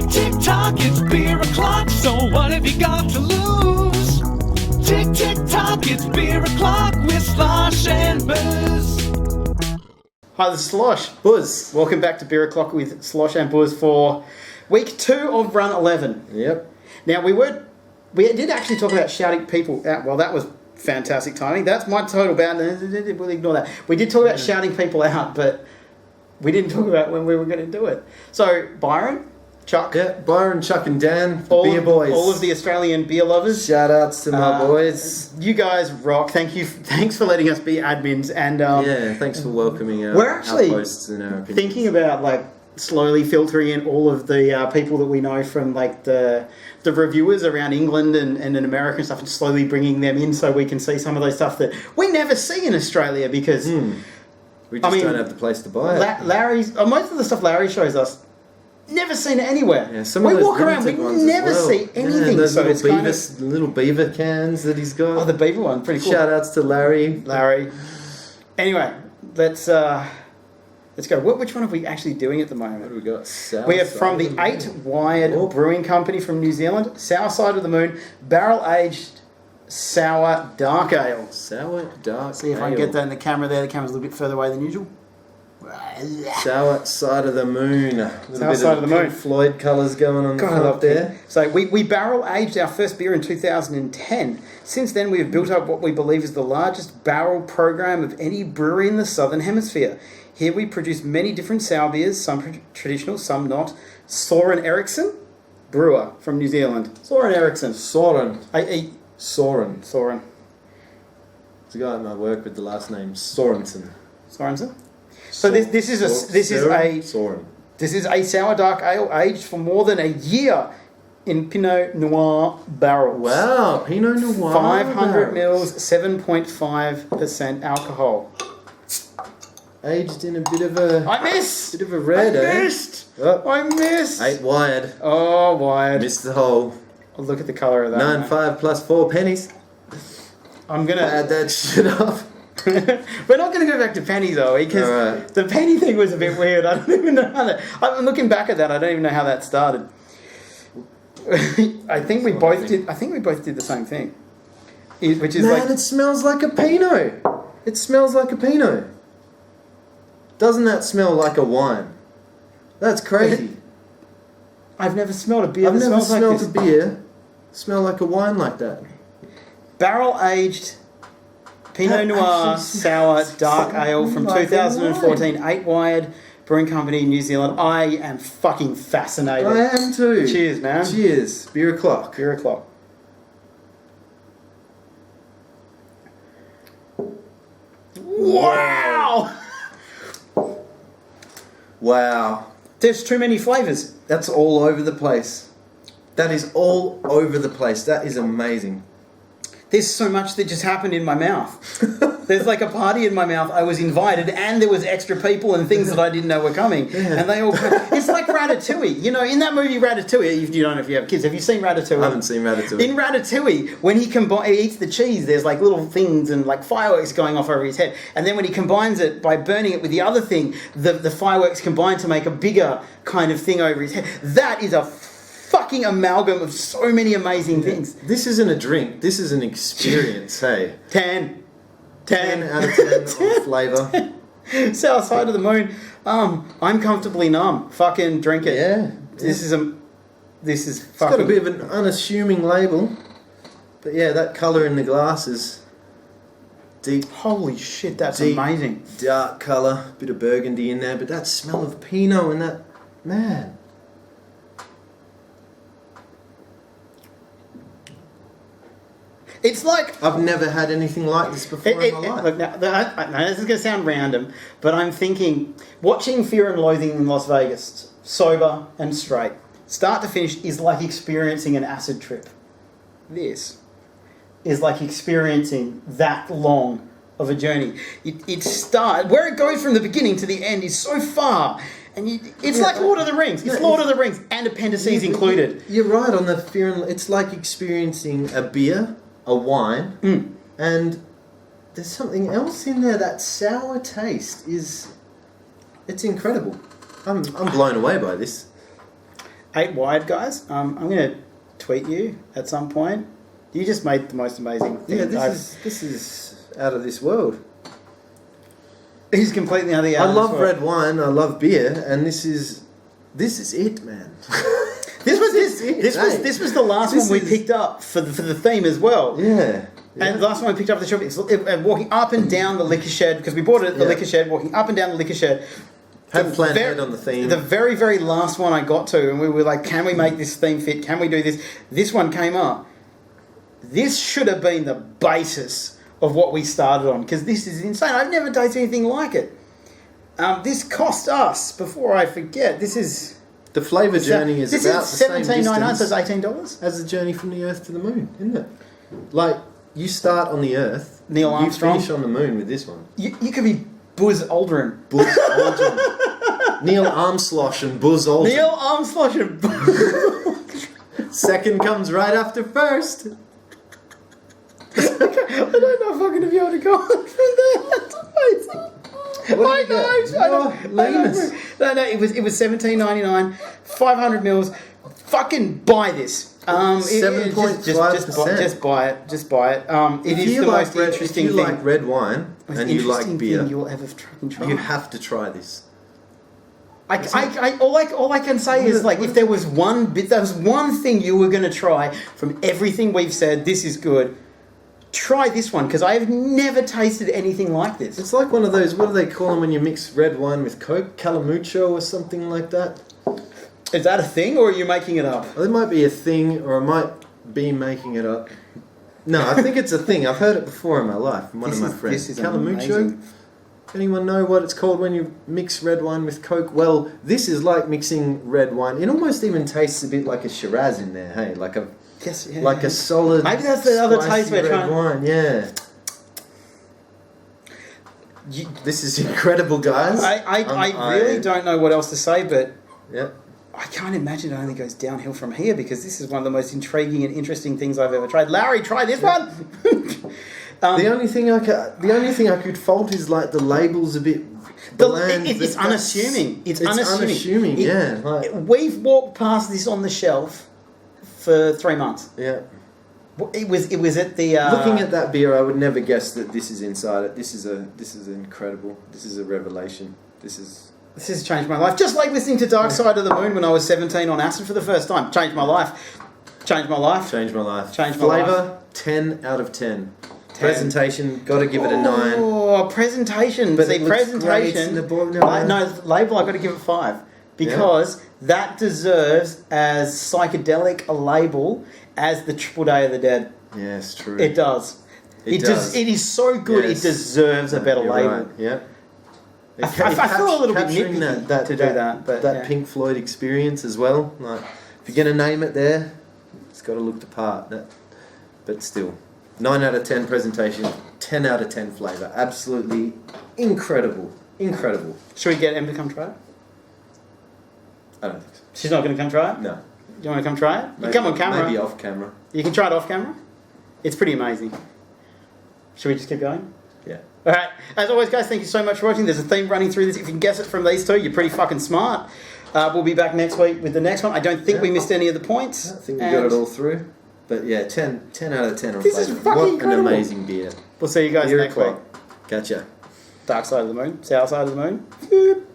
tick tock, it's beer o'clock, so what have you got to lose? Tick tick tock, it's beer o'clock with Slosh and Buuz. Hi, this is Slosh Buuz. Welcome back to Beer O'Clock with Slosh and Buuz for week 2 of Run 11. Yep. Now, we did actually talk about shouting people out. Well, that was fantastic timing. That's my total bad. We'll ignore that. We did talk about shouting people out, but we didn't talk about when we were going to do it. So, Byron, Chuck. Yeah, Byron, Chuck and Dan, beer boys. All of the Australian beer lovers. Shout outs to my boys. You guys rock. Thanks for letting us be admins. And yeah, thanks for welcoming our, we're actually our posts and our opinions. Thinking about slowly filtering in all of the people that we know from the reviewers around England and in America and stuff, and slowly bringing them in so we can see some of those stuff that we never see in Australia because we just don't have the place to buy it. Larry's most of the stuff Larry shows us, never seen it anywhere. Yeah, some we of those walk around, we never see anything. Those so little beaver cans that he's got. Oh, the beaver one, pretty cool. Shout outs to Larry. Anyway, let's go. Which one are we actually doing at the moment? What have we got? We have from the 8 Wired Brewing Company from New Zealand, Sour Side of the Moon, barrel aged sour dark ale. Sour dark See if I can get that in the camera there. The camera's a little bit further away than usual. Sour Side of the Moon. A little Sour bit Side of the Moon. Pink Floyd colours going on the front up there. So we barrel aged our first beer in 2010. Since then, we have built up what we believe is the largest barrel program of any brewery in the Southern Hemisphere. Here we produce many different sour beers, some traditional, some not. Soren Eriksson, brewer from New Zealand. Soren Eriksson. Soren. Soren. It's a guy at my work with the last name Sorensen. Sorensen. So this is a sour dark ale aged for more than a year in Pinot Noir barrels. Wow, Pinot Noir. 500 mils, 7.5% alcohol. Aged in a bit of a... I missed! Bit of a red, I missed! I missed! 8 Wired. Oh, Wired. Missed the hole. Oh, look at the colour of that. 9.5 plus 4 pennies. I'm going to add that shit up. We're not going to go back to pennies, though, because the penny thing was a bit weird. I don't even know how that... I'm looking back at that. I don't even know how that started. I think we both did the same thing. Which is Man, it smells like a Pinot. It smells like a Pinot. Doesn't that smell like a wine? That's crazy. I've never smelled a beer I've that never smells like smelled this. a beer smell like a wine like that. Barrel aged Pinot Noir sour dark ale from 2014, 8 Wired Brewing Company, New Zealand. I am fucking fascinated. I am too. Cheers, man. Cheers. Beer o'clock. Beer o'clock. Wow! Wow. There's too many flavours. That's all over the place. That is all over the place. That is amazing. There's so much that just happened in my mouth. There's like a party in my mouth. I was invited and there was extra people and things that I didn't know were coming. Yeah. And they all... It's like Ratatouille. You know, in that movie Ratatouille, you don't know if you have kids. Have you seen Ratatouille? I haven't seen Ratatouille. In Ratatouille, when he eats the cheese, there's like little things and like fireworks going off over his head. And then when he combines it by burning it with the other thing, the fireworks combine to make a bigger kind of thing over his head. That is a fucking amalgam of so many amazing things. This isn't a drink. This is an experience, hey. 10 out of 10 on flavour. South Side of the Moon. I'm comfortably numb. Fucking drink it. Yeah. This is fucking... It's got a bit of an unassuming label. But yeah, that colour in the glass is deep. Holy shit, that's deep, amazing. Dark colour, bit of burgundy in there, but that smell of Pinot and that... Man... It's like... I've never had anything like this before in my life. Look, now, this is going to sound random, but I'm thinking, watching Fear and Loathing in Las Vegas, sober and straight, start to finish, is like experiencing an acid trip. This is like experiencing that long of a journey. Where it goes from the beginning to the end is so far... And it's like Lord of the Rings. It's Lord of the Rings and appendices included. You're right on the Fear and... It's like experiencing a beer... a wine, and there's something else in there. That sour taste it's incredible. I'm blown away by this. 8 wide, guys. I'm going to tweet you at some point. You just made the most amazing thing. Yeah, this is out of this world. He's completely out of the I love red wine. I love beer, and this is it, man. This was the last one we picked up for the theme as well. Yeah. And the last one we picked up at the shop, and walking up and down the liquor shed, because we bought it at the liquor shed, walking up and down the liquor shed. Hadn't planned ahead on the theme. The very, very last one I got to, and we were like, can we make this theme fit? Can we do this? This one came up. This should have been the basis of what we started on, because this is insane. I've never tasted anything like it. This cost us, before I forget, this is... The flavour journey is about the same $17.99, so distance it's $18. as the journey from the Earth to the Moon, isn't it? Like, you start on the Earth, Neil Armstrong. you finish on the Moon with this one. You could be Buzz Aldrin. Buzz Aldrin. Neil Armslosh and Buzz Aldrin. Neil Armstrong and Buzz. Second comes right after first. I don't know if I'm going to be able to go on from there. That's amazing. What do you get? No, it was $17.99, 500 mils. Fucking buy this. 7.5%. Just buy it. Just buy it. It is the most interesting thing. If you thing. like red wine and you like beer, you'll ever fucking try. You have to try this. All I can say is, like, if there was one thing you were going to try from everything we've said, this is good. Try this one, because I have never tasted anything like this. It's like one of those, what do they call them when you mix red wine with Coke? Calamucho or something like that? Is that a thing, or are you making it up? Well, it might be a thing, or I might be making it up. No, I think it's a thing. I've heard it before in my life from one of my friends. This is Calamucho? amazing. Anyone know what it's called when you mix red wine with Coke? Well, this is like mixing red wine. It almost even tastes a bit like a Shiraz in there, hey? Like a solid, maybe that's the other taste we're red trying. Wine, yeah. This is incredible, guys. I really don't know what else to say, but yeah. I can't imagine it only goes downhill from here, because this is one of the most intriguing and interesting things I've ever tried. Larry, try this one. The only thing I could fault is, like, the label's a bit bland. It's unassuming. It's unassuming. Yeah. We've walked past this on the shelf for 3 months. Yeah. It was at the looking at that beer, I would never guess that this is inside it. This is incredible. This is a revelation. This has changed my life. Just like listening to Dark Side of the Moon when I was 17 on acid for the first time. Changed my life. Changed my life. Flavor, 10 out of 10. Presentation, got to give it a 9. Oh, presentation. But see, presentation. Label, I got to give it 5. Because that deserves as psychedelic a label as the Triple Day of the Dead. Yes, true. It does. It does. It is so good, yes. It deserves a better label. Right. Yeah. I feel a little bit nitpicky to do that. But that Pink Floyd experience as well. Like, if you're going to name it there, it's got to look the part. But still, 9 out of 10 presentation, 10 out of 10 flavour. Absolutely incredible. Incredible. Should we get Em to come try it? I don't think so. She's not going to come try it? No. Do you want to come try it? You come on camera. Maybe off camera. You can try it off camera? It's pretty amazing. Should we just keep going? Yeah. Alright, as always, guys, thank you so much for watching. There's a theme running through this. If you can guess it from these two, you're pretty fucking smart. We'll be back next week with the next one. I don't think we missed any of the points. I think we got it all through. But yeah, 10 out of 10 on this is fucking What incredible. An amazing beer. We'll see you guys next week. Gotcha. Dark Side of the Moon, South Side of the Moon.